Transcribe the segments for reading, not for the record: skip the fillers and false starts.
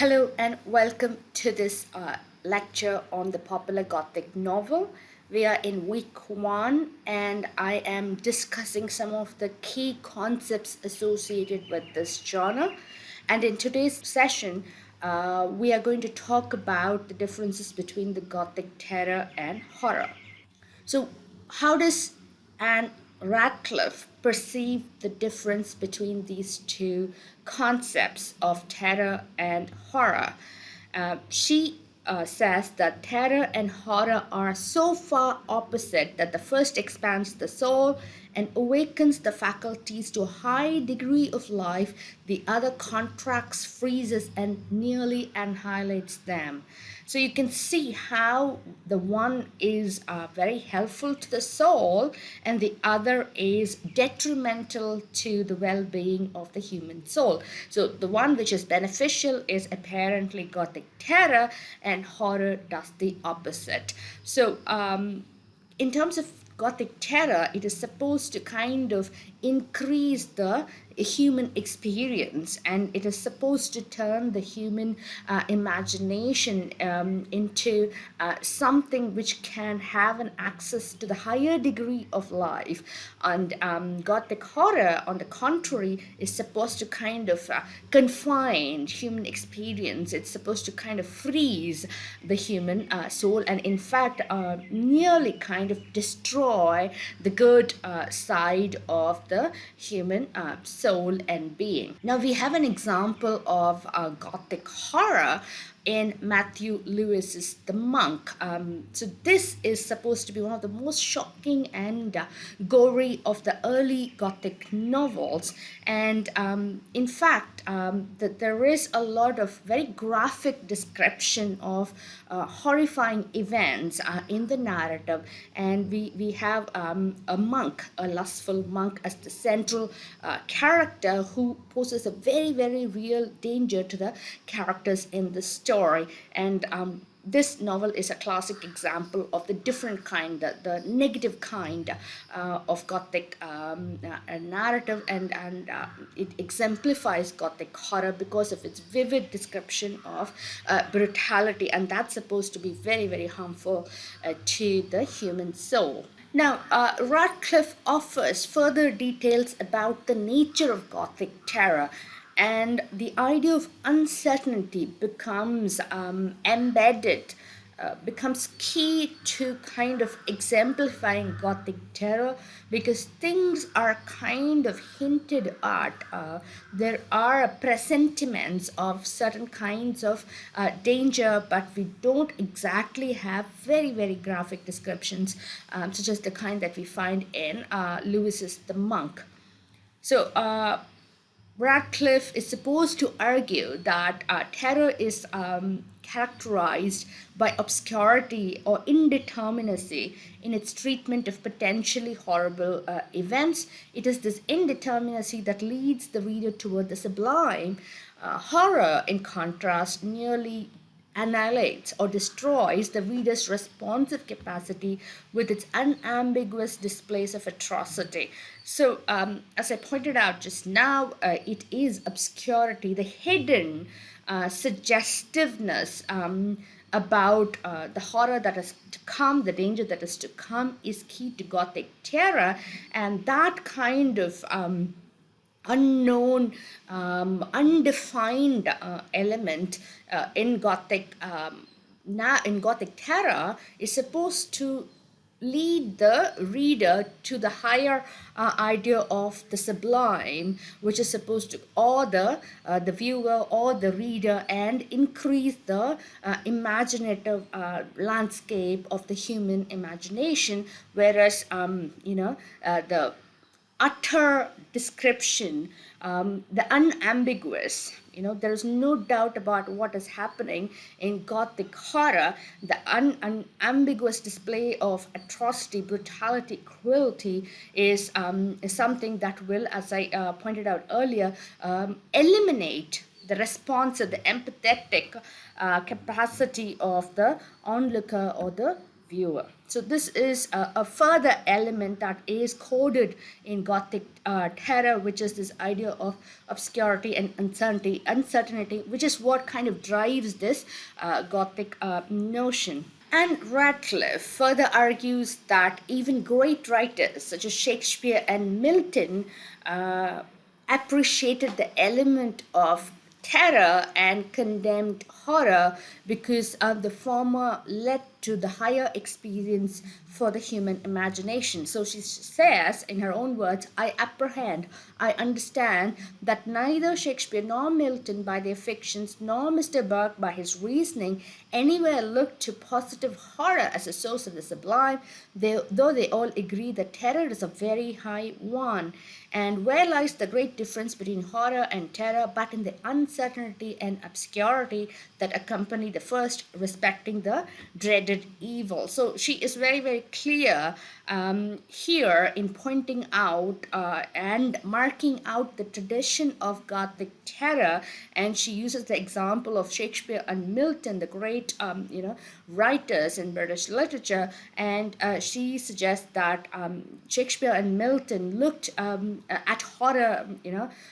Hello and welcome to this lecture on the popular Gothic novel. We are in week 1 and I am discussing some of the key concepts associated with this genre. And in today's session, we are going to talk about the differences between the Gothic terror and horror. So, how does Anne Radcliffe perceive the difference between these two concepts of terror and horror? She says that terror and horror are so far opposite that the first expands the soul and awakens the faculties to a high degree of life, the other contracts, freezes, and nearly annihilates them. So you can see how the one is very helpful to the soul and the other is detrimental to the well-being of the human soul. So the one which is beneficial is apparently Gothic terror, and horror does the opposite. So in terms of Gothic terror, it is supposed to kind of increase the human experience, and it is supposed to turn the human imagination into something which can have an access to the higher degree of life. And Gothic horror, on the contrary, is supposed to kind of confine human experience. It's supposed to kind of freeze the human soul, and in fact nearly kind of destroy the good side of the human soul and being. Now we have an example of Gothic horror in Matthew Lewis's The Monk. So this is supposed to be one of the most shocking and gory of the early Gothic novels, and in fact that there is a lot of very graphic description of horrifying events in the narrative, and we have a monk, a lustful monk, as the central character who poses a very real danger to the characters in the story. And this novel is a classic example of the different kind, the negative kind of Gothic narrative, and it exemplifies Gothic horror because of its vivid description of brutality, and that's supposed to be very harmful to the human soul. Now, Radcliffe offers further details about the nature of Gothic terror, and the idea of uncertainty becomes embedded, becomes key to kind of exemplifying Gothic terror, because things are kind of hinted at. There are presentiments of certain kinds of danger, but we don't exactly have very graphic descriptions, such as the kind that we find in Lewis's The Monk. So Radcliffe is supposed to argue that terror is characterized by obscurity or indeterminacy in its treatment of potentially horrible events. It is this indeterminacy that leads the reader toward the sublime. Horror, in contrast, nearly annihilates or destroys the reader's responsive capacity with its unambiguous displays of atrocity. So, as I pointed out just now, it is obscurity, the hidden suggestiveness about the horror that is to come, the danger that is to come, is key to Gothic terror, and that kind of unknown, undefined element in Gothic terror is supposed to lead the reader to the higher idea of the sublime, which is supposed to awe the viewer or the reader and increase the imaginative landscape of the human imagination, whereas the utter description, the unambiguous, there is no doubt about what is happening in Gothic horror. The unambiguous display of atrocity, brutality, cruelty is something that will, as I pointed out earlier, eliminate the responsive, the empathetic capacity of the onlooker or the viewer. So this is a further element that is coded in Gothic terror, which is this idea of obscurity and uncertainty, which is what kind of drives this Gothic notion. And Radcliffe further argues that even great writers such as Shakespeare and Milton appreciated the element of terror and condemned horror because the former led to the higher experience for the human imagination. So she says, in her own words, I apprehend, I understand that neither Shakespeare nor Milton by their fictions, nor Mr. Burke by his reasoning, anywhere looked to positive horror as a source of the sublime, though they all agree that terror is a very high one. And where lies the great difference between horror and terror, but in the uncertainty and obscurity that accompany the first, respecting the dreaded evil. So she is very, very clear here in pointing out and marking out the tradition of Gothic terror, and she uses the example of Shakespeare and Milton, the great writers in British literature, and she suggests that Shakespeare and Milton looked at horror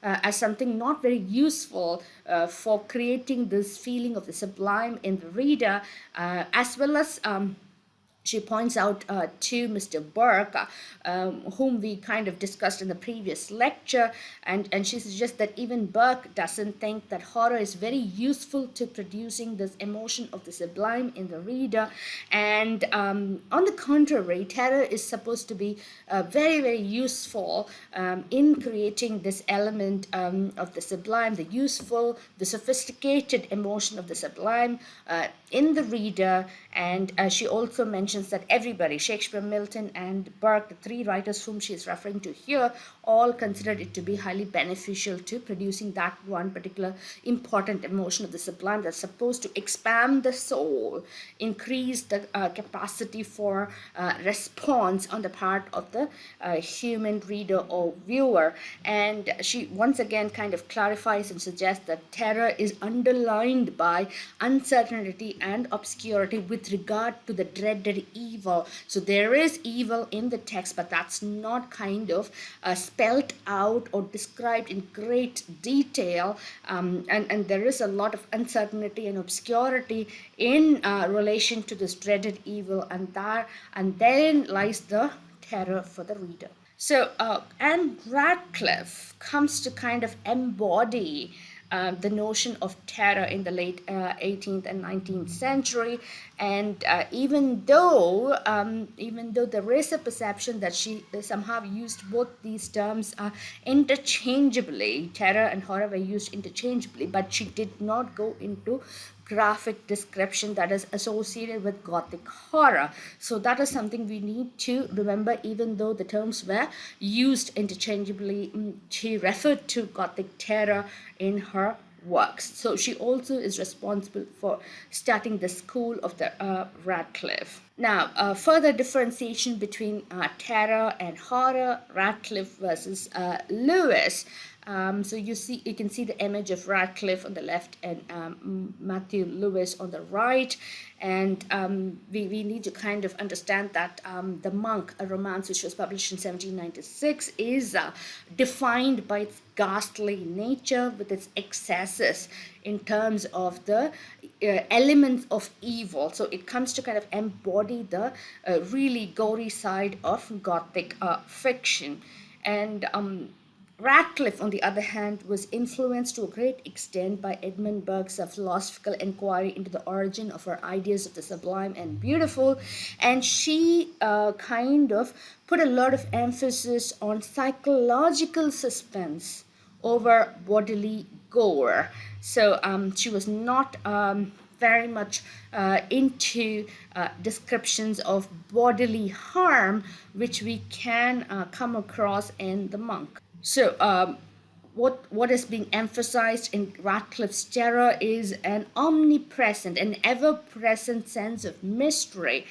as something not very useful for creating this feeling of the sublime in the reader, as well as she points out to Mr. Burke, whom we kind of discussed in the previous lecture, and she suggests that even Burke doesn't think that horror is very useful to producing this emotion of the sublime in the reader. And on the contrary, terror is supposed to be very, very useful in creating this element of the sublime, the useful, the sophisticated emotion of the sublime in the reader. And she also mentions that everybody, Shakespeare, Milton, and Burke, the three writers whom she is referring to here, all considered it to be highly beneficial to producing that one particular important emotion of the sublime that's supposed to expand the soul, increase the capacity for response on the part of the human reader or viewer. And she once again kind of clarifies and suggests that terror is underlined by uncertainty and obscurity with regard to the dreaded evil. So there is evil in the text, but that's not kind of spelled out or described in great detail, and there is a lot of uncertainty and obscurity in relation to this dreaded evil, and therein lies the terror for the reader. So and Radcliffe comes to kind of embody the notion of terror in the late 18th and 19th century, and even though there is a perception that she somehow used both these terms interchangeably, terror and horror were used interchangeably, but she did not go into graphic description that is associated with Gothic horror. So that is something we need to remember, even though the terms were used interchangeably. She referred to Gothic terror in her works. So she also is responsible for starting the school of the Radcliffe. Now, further differentiation between terror and horror, Radcliffe versus Lewis. So you can see the image of Radcliffe on the left and Matthew Lewis on the right, and we need to kind of understand that The Monk, a romance which was published in 1796, is defined by its ghastly nature with its excesses in terms of the elements of evil. So it comes to kind of embody the really gory side of Gothic fiction. And Radcliffe, on the other hand, was influenced to a great extent by Edmund Burke's philosophical inquiry into the origin of our ideas of the sublime and beautiful, and she kind of put a lot of emphasis on psychological suspense over bodily gore. So she was not very much into descriptions of bodily harm, which we can come across in The Monk. So what is being emphasized in Radcliffe's terror is an omnipresent and ever-present sense of mystery.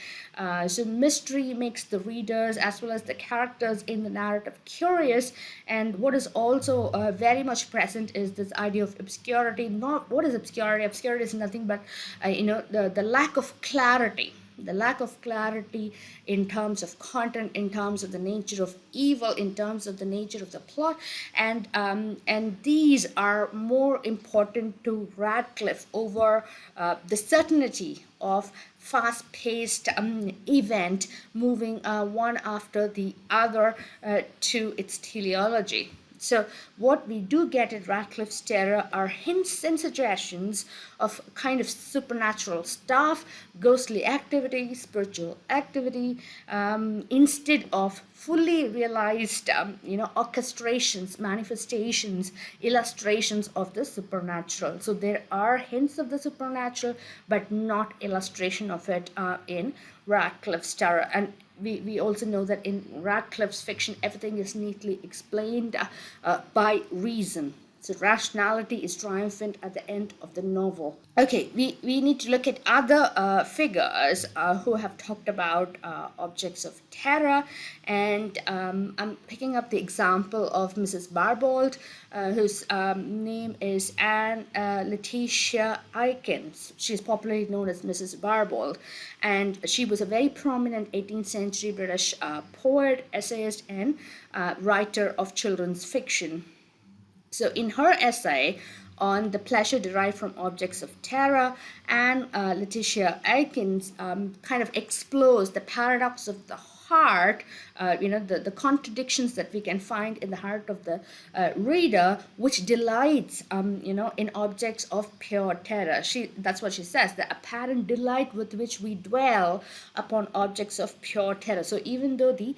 So mystery makes the readers as well as the characters in the narrative curious, and what is also very much present is this idea of obscurity. Not what is obscurity? Obscurity is nothing but the lack of clarity. the lack of clarity in terms of content, in terms of the nature of evil, in terms of the nature of the plot, and these are more important to Radcliffe over the certainty of fast-paced event moving one after the other to its teleology. So what we do get at Radcliffe's Terror are hints and suggestions of kind of supernatural stuff, ghostly activity, spiritual activity, instead of fully realized, orchestrations, manifestations, illustrations of the supernatural. So there are hints of the supernatural, but not illustration of it in Radcliffe's Terror. And we also know that in Radcliffe's fiction, everything is neatly explained by reason. So rationality is triumphant at the end of the novel. Okay, we need to look at other figures who have talked about objects of terror, and I'm picking up the example of Mrs. Barbauld, whose name is Anne Letitia Aikins. She's popularly known as Mrs. Barbauld, and she was a very prominent 18th century British poet, essayist, and writer of children's fiction. So in her essay on the pleasure derived from objects of terror, Anne Letitia Aikins kind of explores the paradox of the heart, the contradictions that we can find in the heart of the reader, which delights, in objects of pure terror. That's what she says, the apparent delight with which we dwell upon objects of pure terror. So even though the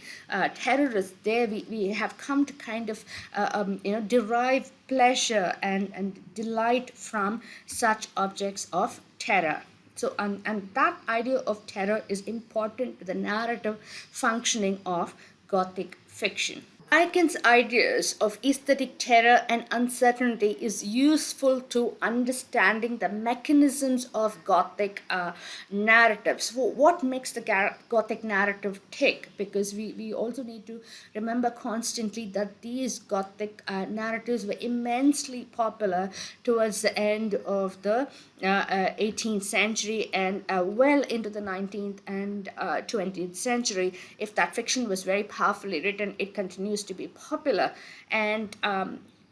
terror is there, we have come to kind of, derive pleasure and delight from such objects of terror. So, and that idea of terror is important to the narrative functioning of Gothic fiction. Aikens' ideas of aesthetic terror and uncertainty is useful to understanding the mechanisms of Gothic narratives. So what makes the Gothic narrative tick? Because we also need to remember constantly that these Gothic narratives were immensely popular towards the end of the 18th century and well into the 19th and 20th century. If that fiction was very powerfully written, it continues to be popular. And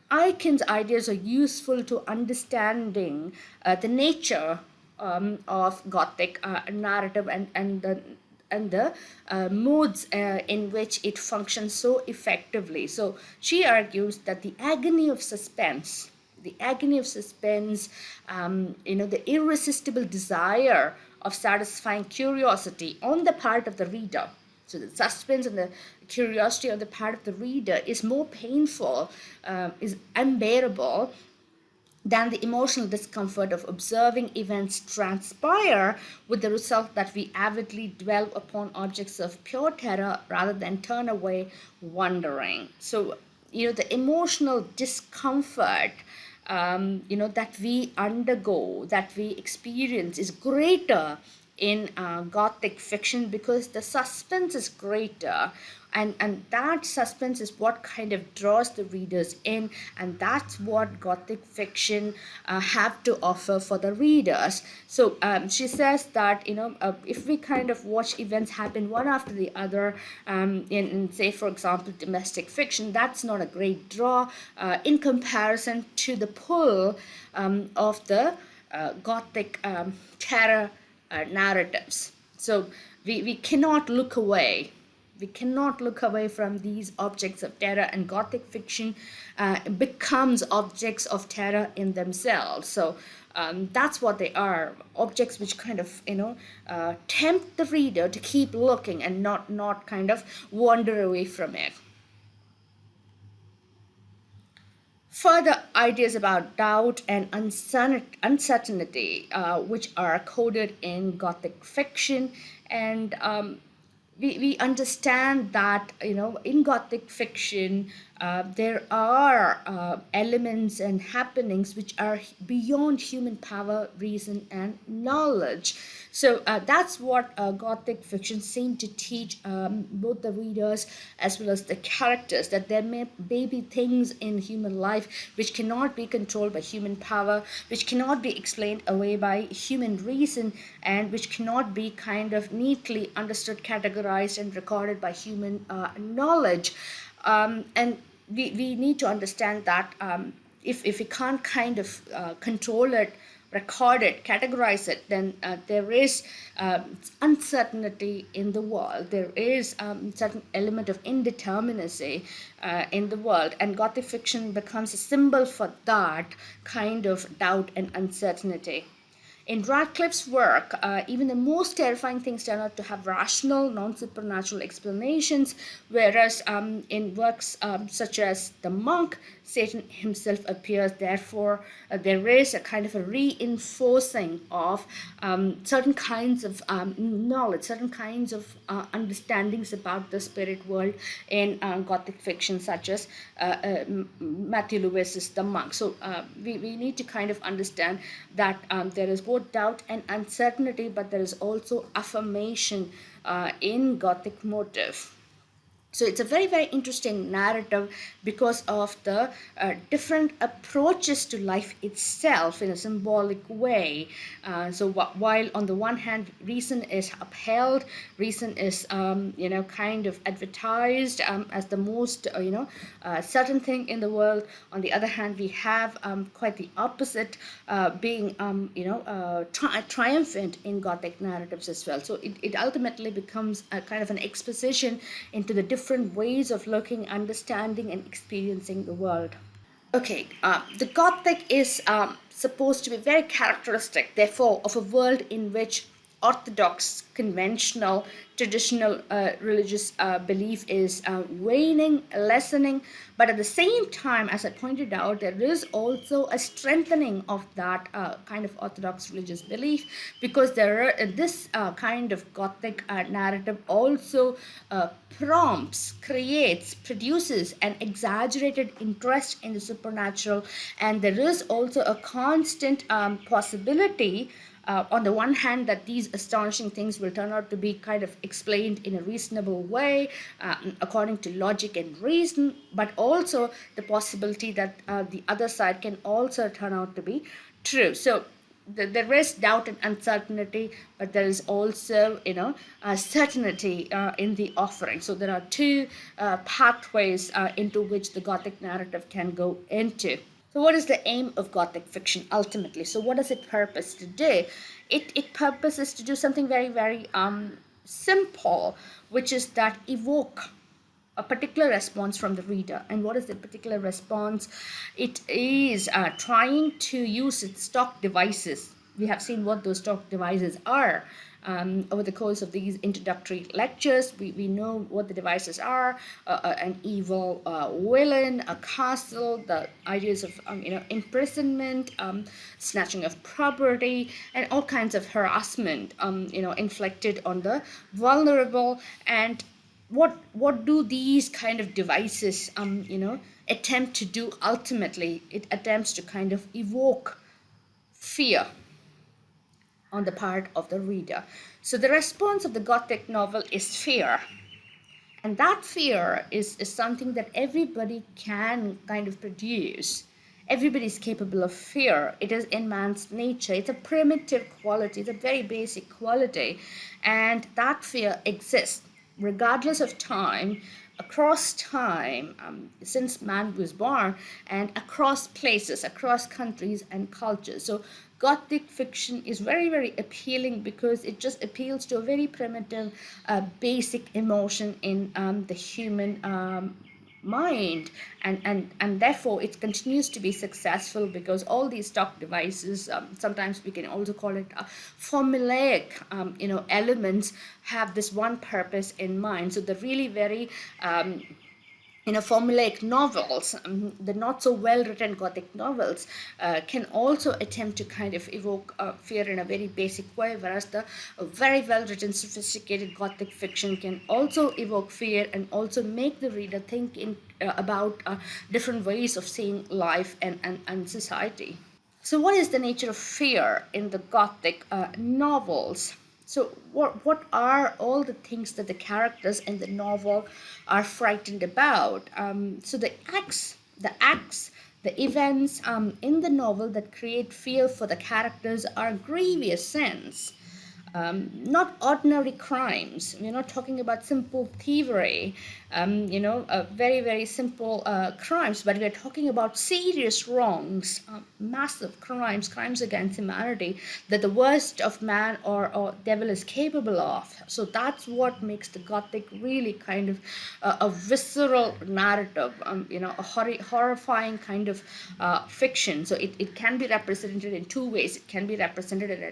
Aikens' ideas are useful to understanding the nature of Gothic narrative and the modes in which it functions so effectively. So she argues that the agony of suspense, the irresistible desire of satisfying curiosity on the part of the reader. So the suspense and the curiosity on the part of the reader is more painful, is unbearable than the emotional discomfort of observing events transpire, with the result that we avidly dwell upon objects of pure terror rather than turn away wondering. So, the emotional discomfort that we undergo, that we experience is greater in Gothic fiction because the suspense is greater, and that suspense is what kind of draws the readers in, and that's what Gothic fiction have to offer for the readers. So she says that if we kind of watch events happen one after the other in say for example domestic fiction, that's not a great draw in comparison to the pull of the Gothic terror narratives. So we cannot look away. We cannot look away from these objects of terror, and Gothic fiction becomes objects of terror in themselves. So that's what they are, objects which kind of tempt the reader to keep looking and not kind of wander away from it. Further ideas about doubt and uncertainty, which are coded in Gothic fiction, and we understand that in Gothic fiction There are elements and happenings which are beyond human power, reason, and knowledge. So that's what Gothic fiction seemed to teach both the readers as well as the characters, that there may be things in human life which cannot be controlled by human power, which cannot be explained away by human reason, and which cannot be kind of neatly understood, categorized, and recorded by human knowledge. And we need to understand that if we can't kind of control it, record it, categorize it, then there is uncertainty in the world. There is certain element of indeterminacy in the world, and Gothic fiction becomes a symbol for that kind of doubt and uncertainty. In Radcliffe's work, even the most terrifying things turn out to have rational, non-supernatural explanations, whereas in works such as The Monk, Satan himself appears. Therefore, there is a kind of a reinforcing of certain kinds of knowledge, certain kinds of understandings about the spirit world in Gothic fiction, such as Matthew Lewis's The Monk. So we need to kind of understand that there is both doubt and uncertainty, but there is also affirmation in Gothic motif. So it's a very, very interesting narrative because of the different approaches to life itself in a symbolic way. So while on the one hand, reason is upheld, reason is, kind of advertised as the most, certain thing in the world. On the other hand, we have quite the opposite being, triumphant in Gothic narratives as well. So it ultimately becomes a kind of an exposition into the different ways of looking, understanding, and experiencing the world. Okay, the Gothic is supposed to be very characteristic, therefore, of a world in which orthodox, conventional, traditional religious belief is waning, lessening, but at the same time, as I pointed out, there is also a strengthening of that kind of orthodox religious belief, because there are this kind of Gothic narrative also prompts, creates, produces an exaggerated interest in the supernatural, and there is also a constant possibility on the one hand, that these astonishing things will turn out to be kind of explained in a reasonable way, according to logic and reason, but also the possibility that the other side can also turn out to be true. So there is doubt and uncertainty, but there is also, certainty in the offering. So there are two pathways into which the Gothic narrative can go into. So what is the aim of Gothic fiction ultimately? So what does it purpose to do? It purposes to do something very, very simple, which is that evoke a particular response from the reader. And what is the particular response? It is trying to use its stock devices. We have seen what those stock devices are. Over the course of these introductory lectures, we know what the devices are: an evil villain, a castle, the ideas of imprisonment, snatching of property, and all kinds of harassment inflicted on the vulnerable. And what do these kind of devices attempt to do ultimately? It attempts to kind of evoke fear on the part of the reader. So the response of the Gothic novel is fear. And that fear is something that everybody can kind of produce. Everybody is capable of fear. It is in man's nature. It's a primitive quality. It's a very basic quality. And that fear exists regardless of time, across time, since man was born, and across places, across countries and cultures. So Gothic fiction is very, very appealing because it just appeals to a very primitive, basic emotion in the human mind, and therefore it continues to be successful because all these stock devices, sometimes we can also call it formulaic elements, have this one purpose in mind. So the really very Formulaic novels, the not so well written Gothic novels, can also attempt to kind of evoke fear in a very basic way, whereas the very well written, sophisticated Gothic fiction can also evoke fear and also make the reader think about different ways of seeing life and society. So, what is the nature of fear in the Gothic novels? So, what are all the things that the characters in the novel are frightened about? The events in the novel that create fear for the characters are grievous sins, not ordinary crimes. We're not talking about simple thievery, very, very simple crimes, but we're talking about serious wrongs, massive crimes, crimes against humanity that the worst of man or devil is capable of. So that's what makes the Gothic really kind of a visceral narrative, horrifying kind of fiction. So it can be represented in two ways. It can be represented in a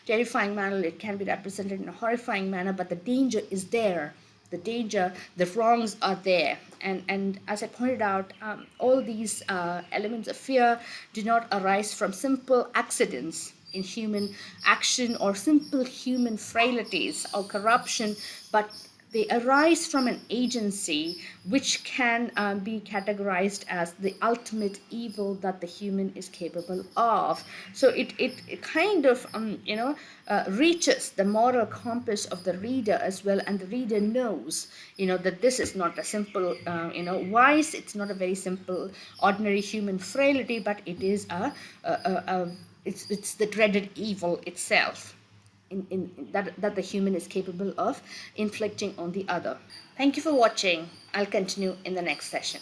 terrifying manner, it can be represented in a horrifying manner, but the danger is there. The wrongs are there. And as I pointed out, all these elements of fear do not arise from simple accidents in human action or simple human frailties or corruption, but they arise from an agency which can be categorized as the ultimate evil that the human is capable of. So it kind of reaches the moral compass of the reader as well, and the reader knows that this is not a simple vice. It's not a very simple ordinary human frailty, but it is it's the dreaded evil itself that the human is capable of inflicting on the other. Thank you for watching. I'll continue in the next session.